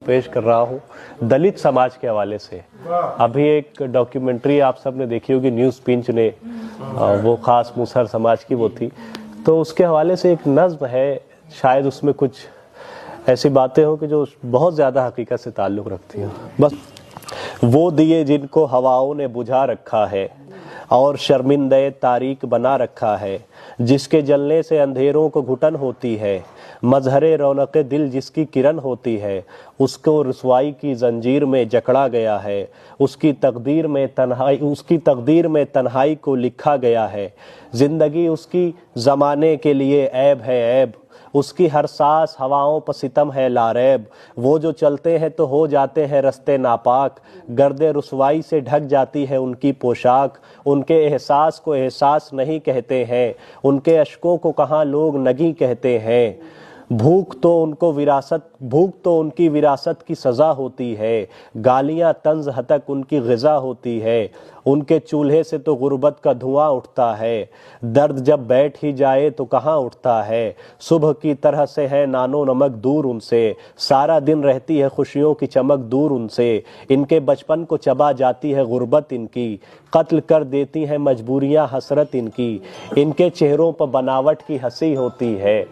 پیش کر رہا ہوں دلت سماج کے حوالے سے۔ ابھی ایک ڈاکیومنٹری آپ سب نے دیکھی ہوگی، نیوز پنچ نے، وہ خاص موسہر سماج کی وہ تھی، تو اس کے حوالے سے ایک نظم ہے، شاید اس میں کچھ ایسی باتیں ہوں کہ جو بہت زیادہ حقیقت سے تعلق رکھتی ہیں۔ بس وہ دیے جن کو ہواؤں نے بجھا رکھا ہے اور شرمندہ تاریک بنا رکھا ہے، جس کے جلنے سے اندھیروں کو گھٹن ہوتی ہے، مظہر رونق دل جس کی کرن ہوتی ہے، اس کو رسوائی کی زنجیر میں جکڑا گیا ہے، اس کی تقدیر میں تنہائی کو لکھا گیا ہے، زندگی اس کی زمانے کے لیے عیب ہے عیب، اس کی ہر سانس ہواؤں پر ستم ہے لاریب، وہ جو چلتے ہیں تو ہو جاتے ہیں رستے ناپاک، گرد رسوائی سے ڈھک جاتی ہے ان کی پوشاک، ان کے احساس کو احساس نہیں کہتے ہیں، ان کے اشکوں کو کہاں لوگ نگیں کہتے ہیں، بھوک تو ان کی وراثت کی سزا ہوتی ہے، گالیاں طنز ہتک ان کی غذا ہوتی ہے، ان کے چولہے سے تو غربت کا دھواں اٹھتا ہے، درد جب بیٹھ ہی جائے تو کہاں اٹھتا ہے، صبح کی طرح سے ہے نان و نمک دور ان سے، سارا دن رہتی ہے خوشیوں کی چمک دور ان سے، ان کے بچپن کو چبا جاتی ہے غربت ان کی، قتل کر دیتی ہیں مجبوریاں حسرت ان کی، ان کے چہروں پر بناوٹ کی ہنسی ہوتی ہے،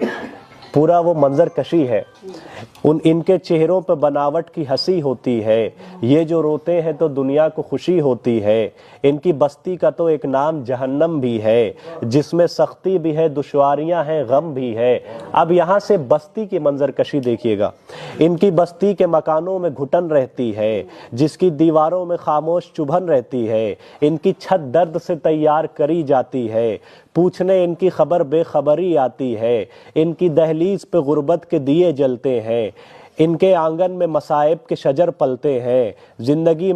پورا وہ منظر کشی ہے، ان کے چہروں پہ بناوٹ کی ہنسی ہوتی ہے، یہ جو روتے ہیں تو دنیا کو خوشی ہوتی ہے، ان کی بستی کا تو ایک نام جہنم بھی ہے، جس میں سختی بھی ہے دشواریاں ہیں غم بھی ہے۔ اب یہاں سے بستی کی منظر کشی دیکھیے گا، ان کی بستی کے مکانوں میں گھٹن رہتی ہے، جس کی دیواروں میں خاموش چبھن رہتی ہے، ان کی چھت درد سے تیار کری جاتی ہے، پوچھنے ان کی خبر بے خبری آتی ہے، ان کی دہلیز پہ غربت کے دیے جلتے ہیں، ان کے آنگن میں مصائب کے شجر پلتے ہیں، زندگی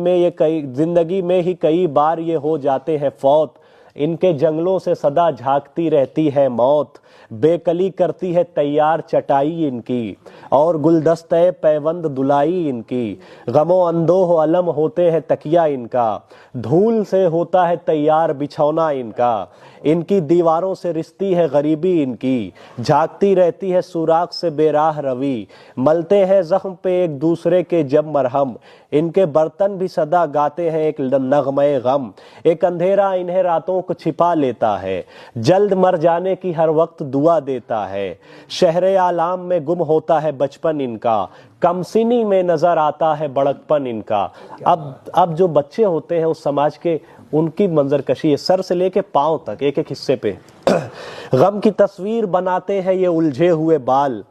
میں ہی کئی بار یہ ہو جاتے ہیں فوت، ان کے جنگلوں سے صدا جھانکتی رہتی ہے موت، بے کلی کرتی ہے تیار چٹائی ان کی، اور گلدستہ پیوند دلائی ان کی، غم و اندوہ و الم ہوتے ہیں تکیہ ان کا، دھول سے ہوتا ہے تیار بچھونا ان کا، ان کی دیواروں سے رستی ہے غریبی ان کی، جھانکتی رہتی ہے سوراخ سے بے راہ روی، ملتے ہیں زخم پہ ایک دوسرے کے جب مرہم، ان کے برتن بھی صدا گاتے ہیں ایک نغمہ غم، ایک اندھیرا انہیں راتوں کو چھپا لیتا ہے، جلد مر جانے کی ہر وقت دعا دیتا ہے، شہر عالم میں گم ہوتا ہے بچپن ان کا، کم سنی میں نظر آتا ہے بڑکپن ان کا۔ اب جو بچے ہوتے ہیں اس سماج کے، ان کی منظر کشی ہے، سر سے لے کے پاؤں تک ایک ایک حصے پہ غم کی تصویر بناتے ہیں یہ الجھے ہوئے بال،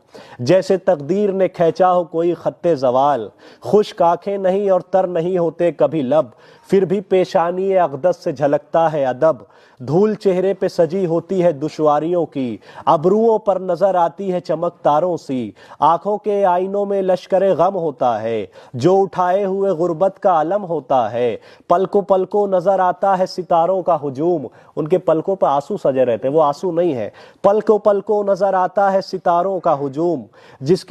جیسے تقدیر نے کھینچا ہو کوئی خط زوال، خشک آنکھیں نہیں اور تر نہیں ہوتے کبھی لب، پھر بھی پیشانی اقدس سے جھلکتا ہے ادب، دھول چہرے پہ سجی ہوتی ہے دشواریوں کی، ابروؤں پر نظر آتی ہے چمک تاروں سی، آنکھوں کے آئینوں میں لشکر غم ہوتا ہے، جو اٹھائے ہوئے غربت کا علم ہوتا ہے، پلکوں پلکوں نظر آتا ہے ستاروں کا ہجوم، ان کے پلکوں پر آنسو سجے رہتے ہیں، وہ آنسو نہیں ہے، پلکوں پلکوں نظر آتا ہے ستاروں کا ہجوم، جس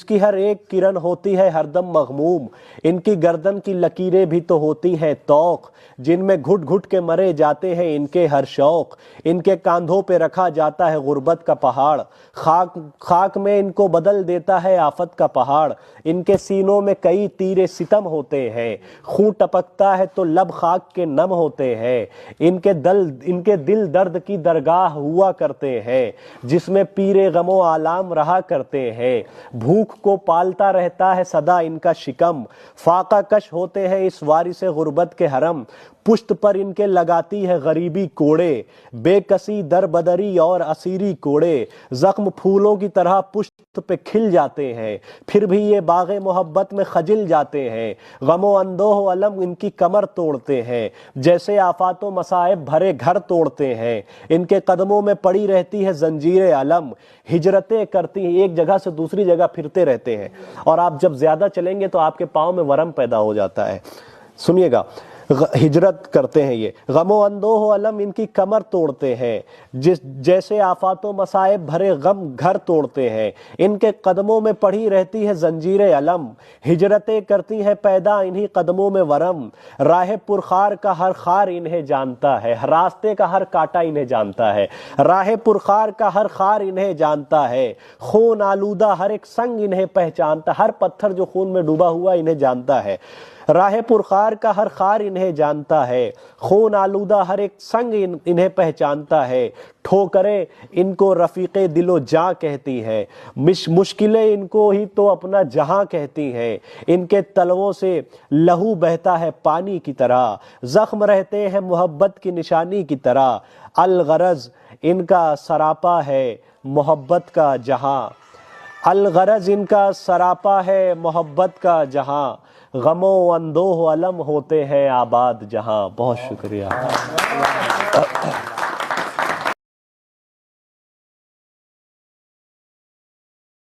کی ہر ایک کرن ہوتی ہے ہر دم مغموم، ان کی گردن کی لکیریں بھی تو ہوتی ہیں توق، جن میں گھٹ گھٹ کے مرے جاتے ہیں ان کے ہر شوق، ان کے کاندھوں پہ رکھا جاتا ہے غربت کا پہاڑ، خاک میں ان کو بدل دیتا ہے آفت کا پہاڑ، ان کے سینوں میں کئی تیرے ستم ہوتے ہیں، خون ٹپکتا ہے تو لب خاک کے نم ہوتے ہیں، ان کے دل درد کی درگاہ ہوا کرتے ہیں، جس میں پیرے غم و آلام رہا کرتے ہیں، بھوک کو پالتا رہتا ہے صدا ان کا شکم، فاقہ کش ہوتے ہیں اس وارث غربت کے حرم، پشت پر ان کے لگاتی ہے غریبی کوڑے، بے کسی در بدری اور اسیری کوڑے، زخم پھولوں کی طرح پشت پہ کھل جاتے ہیں، پھر بھی یہ باغ محبت میں خجل جاتے ہیں، غم و اندوہ و الم ان کی کمر توڑتے ہیں، جیسے آفات و مصائب بھرے گھر توڑتے ہیں، ان کے قدموں میں پڑی رہتی ہے زنجیر علم، ہجرتیں کرتی ہیں، ایک جگہ سے دوسری جگہ پھرتے رہتے ہیں، اور آپ جب زیادہ چلیں گے تو آپ کے پاؤں میں ورم پیدا ہو جاتا ہے۔ سنیے گا، ہجرت کرتے ہیں یہ، غم و اندوہ و علم ان کی کمر توڑتے ہیں، جیسے آفات و مصائب بھرے غم گھر توڑتے ہیں، ان کے قدموں میں پڑھی رہتی ہے زنجیر علم، ہجرتیں کرتی ہیں پیدا انہی قدموں میں ورم، راہ پرخار کا ہر خار انہیں جانتا ہے، راستے کا ہر کاٹا انہیں جانتا ہے، راہ پرخار کا ہر خار انہیں جانتا ہے، خون آلودہ ہر ایک سنگ انہیں پہچانتا، ہر پتھر جو خون میں ڈوبا ہوا انہیں جانتا ہے، راہ پرخار کا ہر خار انہیں جانتا ہے، خون آلودہ ہر ایک سنگ انہیں پہچانتا ہے، ٹھوکریں ان کو رفیق دل و جاں کہتی ہیں، مشکلیں ان کو ہی تو اپنا جہاں کہتی ہیں، ان کے تلووں سے لہو بہتا ہے پانی کی طرح، زخم رہتے ہیں محبت کی نشانی کی طرح، الغرض ان کا سراپا ہے محبت کا جہاں، الغرض ان کا سراپا ہے محبت کا جہاں، غم و اندوہ و علم ہوتے ہیں آباد جہاں۔ بہت شکریہ۔